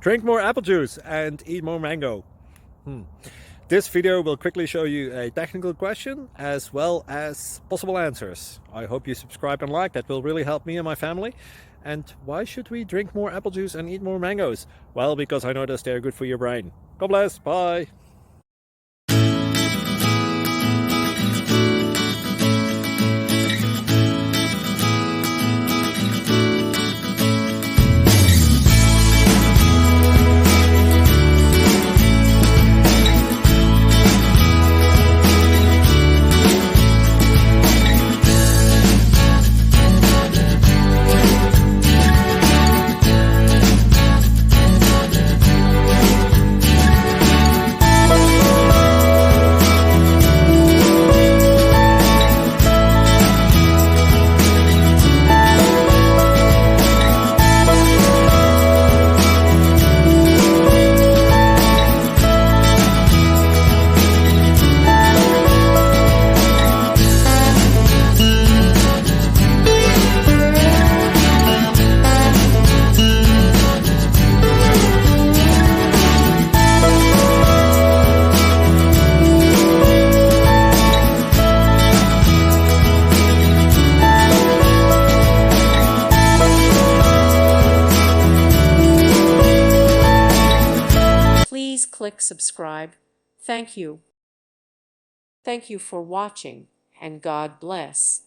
Drink more apple juice and eat more mango. This video will quickly show you a technical question as well as possible answers. I hope you subscribe and like, that will really help me and my family. And why should we drink more apple juice and eat more mangoes? Well, because I noticed they're good for your brain. God bless, bye! Please click subscribe. Thank you. Thank you for watching, and God bless.